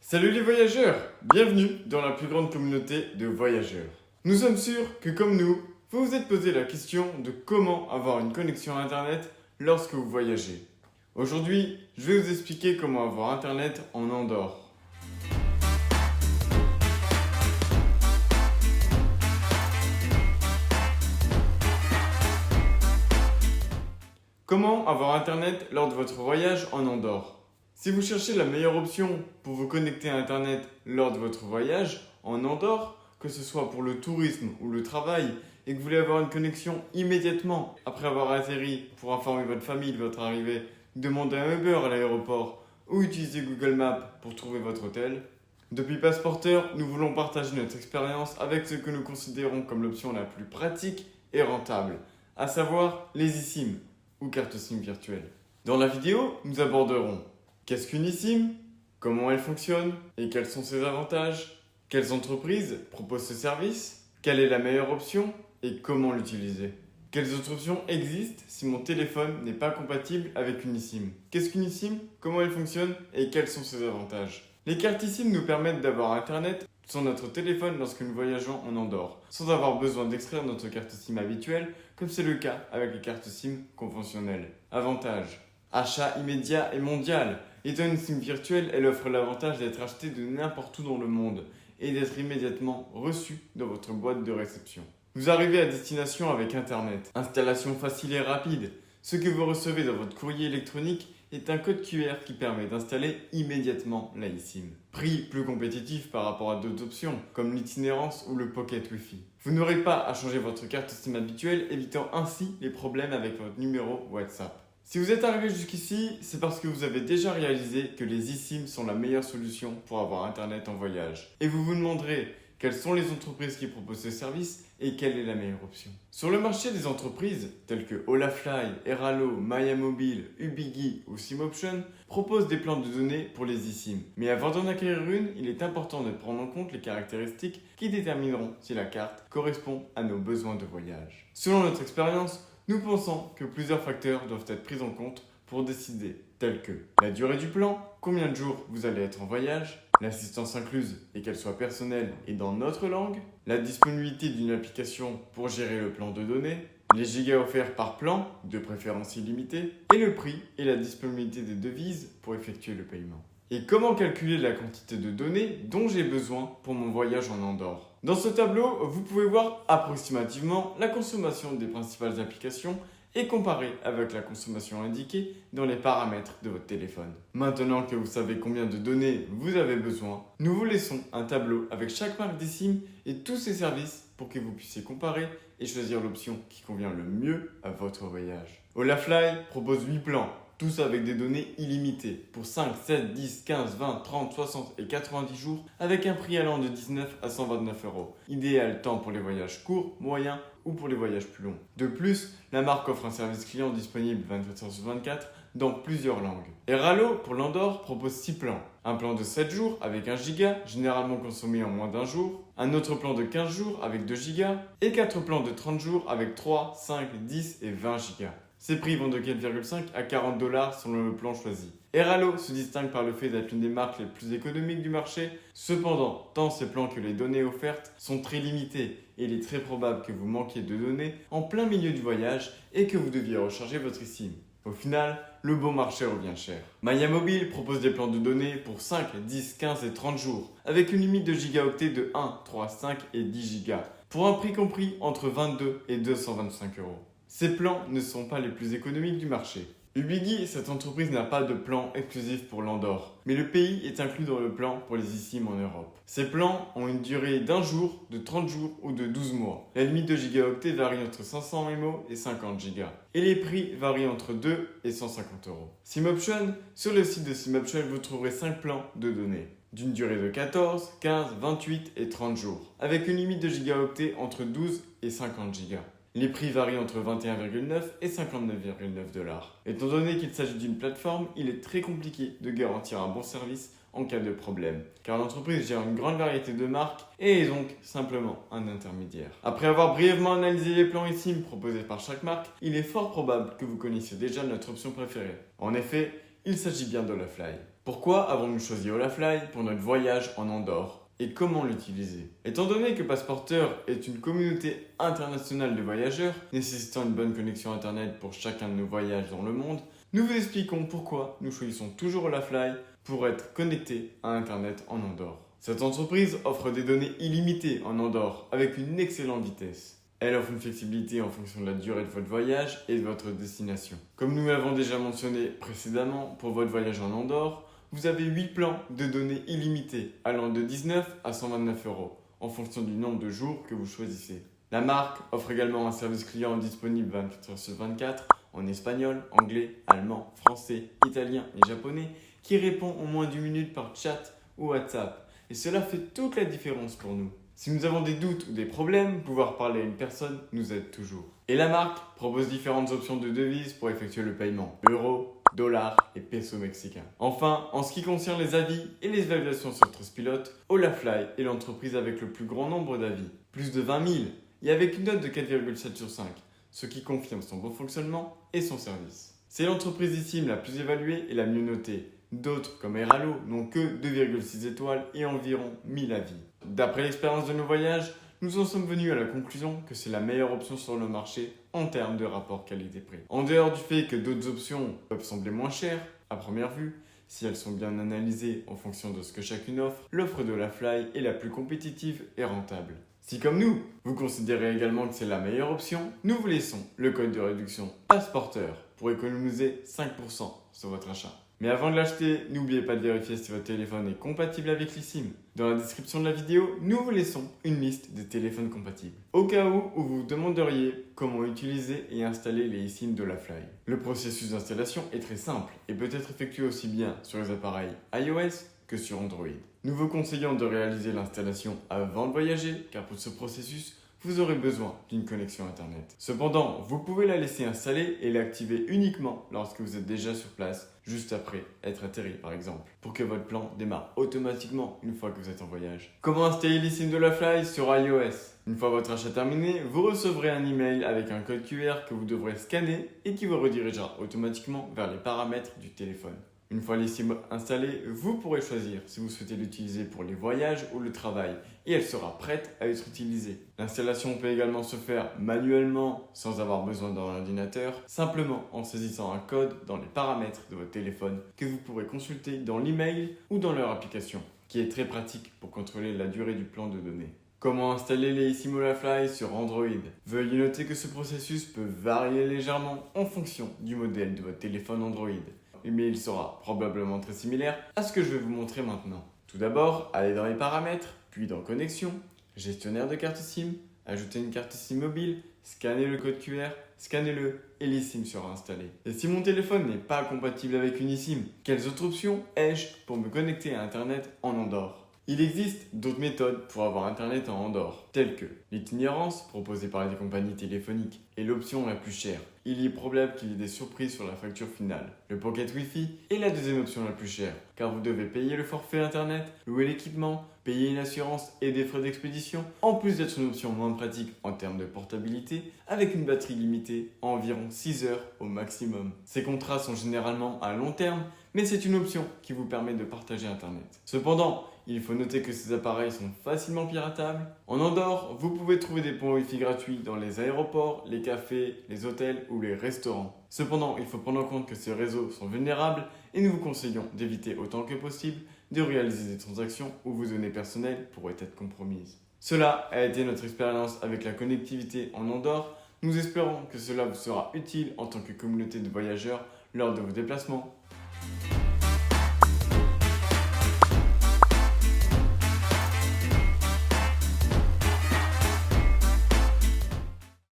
Salut les voyageurs, bienvenue dans la plus grande communauté de voyageurs. Nous sommes sûrs que comme nous, vous vous êtes posé la question de comment avoir une connexion internet lorsque vous voyagez. Aujourd'hui, je vais vous expliquer comment avoir internet en Andorre. Comment avoir internet lors de votre voyage en Andorre? Si vous cherchez la meilleure option pour vous connecter à internet lors de votre voyage en Andorre, que ce soit pour le tourisme ou le travail, et que vous voulez avoir une connexion immédiatement après avoir atterri pour informer votre famille de votre arrivée, demander un Uber à l'aéroport ou utiliser Google Maps pour trouver votre hôtel, depuis Passeporteur, nous voulons partager notre expérience avec ce que nous considérons comme l'option la plus pratique et rentable, à savoir les eSIM ou cartes SIM virtuelles. Dans la vidéo, nous aborderons qu'est-ce qu'une eSIM, comment elle fonctionne et quels sont ses avantages, quelles entreprises proposent ce service, quelle est la meilleure option et comment l'utiliser. Quelles autres options existent si mon téléphone n'est pas compatible avec une eSIM? Qu'est-ce qu'une eSIM, comment elle fonctionne et quels sont ses avantages? Les cartes eSIM nous permettent d'avoir internet sur notre téléphone lorsque nous voyageons en Andorre, sans avoir besoin d'extraire notre carte SIM habituelle, comme c'est le cas avec les cartes SIM conventionnelles. Avantage: achat immédiat et mondial. Étant une SIM virtuelle, elle offre l'avantage d'être achetée de n'importe où dans le monde et d'être immédiatement reçue dans votre boîte de réception. Vous arrivez à destination avec internet. Installation facile et rapide. Ce que vous recevez dans votre courrier électronique est un code QR qui permet d'installer immédiatement la eSIM. Prix plus compétitif par rapport à d'autres options, comme l'itinérance ou le Pocket Wi-Fi. Vous n'aurez pas à changer votre carte SIM habituelle, évitant ainsi les problèmes avec votre numéro WhatsApp. Si vous êtes arrivé jusqu'ici, c'est parce que vous avez déjà réalisé que les eSIM sont la meilleure solution pour avoir internet en voyage. Et vous vous demanderez quelles sont les entreprises qui proposent ce service et quelle est la meilleure option. Sur le marché des entreprises telles que Olafly, Eralo, Mayamobile, Ubigi ou SimOption proposent des plans de données pour les eSIM. Mais avant d'en acquérir une, il est important de prendre en compte les caractéristiques qui détermineront si la carte correspond à nos besoins de voyage. Selon notre expérience, nous pensons que plusieurs facteurs doivent être pris en compte pour décider, tels que la durée du plan, combien de jours vous allez être en voyage, l'assistance incluse et qu'elle soit personnelle et dans notre langue, la disponibilité d'une application pour gérer le plan de données, les gigas offerts par plan, de préférence illimité, et le prix et la disponibilité des devises pour effectuer le paiement. Et comment calculer la quantité de données dont j'ai besoin pour mon voyage en Andorre? Dans ce tableau, vous pouvez voir approximativement la consommation des principales applications et comparer avec la consommation indiquée dans les paramètres de votre téléphone. Maintenant que vous savez combien de données vous avez besoin, nous vous laissons un tableau avec chaque marque d'eSIM et tous ses services pour que vous puissiez comparer et choisir l'option qui convient le mieux à votre voyage. Olafly propose 8 plans, tous avec des données illimitées, pour 5, 7, 10, 15, 20, 30, 60 et 90 jours, avec un prix allant de 19 à 129 €. Idéal tant pour les voyages courts, moyens ou pour les voyages plus longs. De plus, la marque offre un service client disponible 24h/24 dans plusieurs langues. Eralo, pour l'Andorre, propose 6 plans. Un plan de 7 jours avec 1 giga, généralement consommé en moins d'un jour. Un autre plan de 15 jours avec 2 gigas. Et 4 plans de 30 jours avec 3, 5, 10 et 20 gigas. Ces prix vont de 4,5 à 40 $ selon le plan choisi. Eralo se distingue par le fait d'être l'une des marques les plus économiques du marché. Cependant, tant ces plans que les données offertes sont très limitées et il est très probable que vous manquiez de données en plein milieu du voyage et que vous deviez recharger votre eSIM. Au final, le bon marché revient cher. Mayamobile propose des plans de données pour 5, 10, 15 et 30 jours, avec une limite de gigaoctets de 1, 3, 5 et 10 gigas, pour un prix compris entre 22 et 225 €. Ces plans ne sont pas les plus économiques du marché. Ubigi, cette entreprise n'a pas de plan exclusif pour l'Andorre, mais le pays est inclus dans le plan pour les eSIM en Europe. Ces plans ont une durée d'1 jour, de 30 jours ou de 12 mois. La limite de gigaoctets varie entre 500 MO et 50 gigas. Et les prix varient entre 2 et 150 €. SimOption, sur le site de SimOption, vous trouverez 5 plans de données, d'une durée de 14, 15, 28 et 30 jours, avec une limite de gigaoctets entre 12 et 50 gigas. Les prix varient entre 21,9 et 59,9 $. Étant donné qu'il s'agit d'une plateforme, il est très compliqué de garantir un bon service en cas de problème, car l'entreprise gère une grande variété de marques et est donc simplement un intermédiaire. Après avoir brièvement analysé les plans eSIM proposés par chaque marque, il est fort probable que vous connaissiez déjà notre option préférée. En effet, il s'agit bien d'Olafly. Pourquoi avons-nous choisi Olafly pour notre voyage en Andorre et comment l'utiliser? Étant donné que Passeporteur est une communauté internationale de voyageurs nécessitant une bonne connexion internet pour chacun de nos voyages dans le monde, nous vous expliquons pourquoi nous choisissons toujours Olafly pour être connectés à internet en Andorre. Cette entreprise offre des données illimitées en Andorre avec une excellente vitesse. Elle offre une flexibilité en fonction de la durée de votre voyage et de votre destination. Comme nous l'avons déjà mentionné précédemment, pour votre voyage en Andorre, vous avez 8 plans de données illimitées allant de 19 à 129 euros en fonction du nombre de jours que vous choisissez. La marque offre également un service client disponible 24 heures sur 24 en espagnol, anglais, allemand, français, italien et japonais qui répond en moins d'une minute par chat ou WhatsApp. Et cela fait toute la différence pour nous. Si nous avons des doutes ou des problèmes, pouvoir parler à une personne nous aide toujours. Et la marque propose différentes options de devises pour effectuer le paiement. Euro, dollars et peso mexicain. Enfin, en ce qui concerne les avis et les évaluations sur Trustpilot, Olafly est l'entreprise avec le plus grand nombre d'avis, plus de 20 000, et avec une note de 4,7 sur 5, ce qui confirme son bon fonctionnement et son service. C'est l'entreprise ici la plus évaluée et la mieux notée. D'autres, comme Airalo, n'ont que 2,6 étoiles et environ 1000 avis. D'après l'expérience de nos voyages, nous en sommes venus à la conclusion que c'est la meilleure option sur le marché en termes de rapport qualité-prix. En dehors du fait que d'autres options peuvent sembler moins chères, à première vue, si elles sont bien analysées en fonction de ce que chacune offre, l'offre de Olafly est la plus compétitive et rentable. Si comme nous, vous considérez également que c'est la meilleure option, nous vous laissons le code de réduction Passeporteur pour économiser 5% sur votre achat. Mais avant de l'acheter, n'oubliez pas de vérifier si votre téléphone est compatible avec l'eSIM. Dans la description de la vidéo, nous vous laissons une liste des téléphones compatibles. Au cas où vous vous demanderiez comment utiliser et installer les eSIM d'Olafly. Le processus d'installation est très simple et peut être effectué aussi bien sur les appareils iOS que sur Android. Nous vous conseillons de réaliser l'installation avant de voyager car pour ce processus, vous aurez besoin d'une connexion internet. Cependant, vous pouvez la laisser installer et l'activer uniquement lorsque vous êtes déjà sur place, juste après être atterri par exemple, pour que votre plan démarre automatiquement une fois que vous êtes en voyage. Comment installer les SIM d'Olafly sur iOS? Une fois votre achat terminé, vous recevrez un email avec un code QR que vous devrez scanner et qui vous redirigera automatiquement vers les paramètres du téléphone. Une fois les SIM installées, vous pourrez choisir si vous souhaitez l'utiliser pour les voyages ou le travail et elle sera prête à être utilisée. L'installation peut également se faire manuellement sans avoir besoin d'un ordinateur, simplement en saisissant un code dans les paramètres de votre téléphone que vous pourrez consulter dans l'email ou dans leur application, qui est très pratique pour contrôler la durée du plan de données. Comment installer les eSIM Olafly sur Android? Veuillez noter que ce processus peut varier légèrement en fonction du modèle de votre téléphone Android. Mais il sera probablement très similaire à ce que je vais vous montrer maintenant. Tout d'abord, allez dans les paramètres, puis dans Connexion, Gestionnaire de carte SIM, ajouter une carte SIM mobile, scannez le code QR, scannez-le et l'eSIM sera installé. Et si mon téléphone n'est pas compatible avec une eSIM, quelles autres options ai-je pour me connecter à Internet en Andorre? Il existe d'autres méthodes pour avoir Internet en Andorre, telles que l'itinérance proposée par les compagnies téléphoniques est l'option la plus chère. Il est probable qu'il y ait des surprises sur la facture finale. Le Pocket Wi-Fi est la deuxième option la plus chère, car vous devez payer le forfait Internet, louer l'équipement, payer une assurance et des frais d'expédition, en plus d'être une option moins pratique en termes de portabilité, avec une batterie limitée à environ 6 heures au maximum. Ces contrats sont généralement à long terme, mais c'est une option qui vous permet de partager Internet. Cependant, il faut noter que ces appareils sont facilement piratables. En Andorre, vous pouvez trouver des points Wi-Fi gratuits dans les aéroports, les cafés, les hôtels ou les restaurants. Cependant, il faut prendre en compte que ces réseaux sont vulnérables et nous vous conseillons d'éviter autant que possible de réaliser des transactions où vos données personnelles pourraient être compromises. Cela a été notre expérience avec la connectivité en Andorre. Nous espérons que cela vous sera utile en tant que communauté de voyageurs lors de vos déplacements.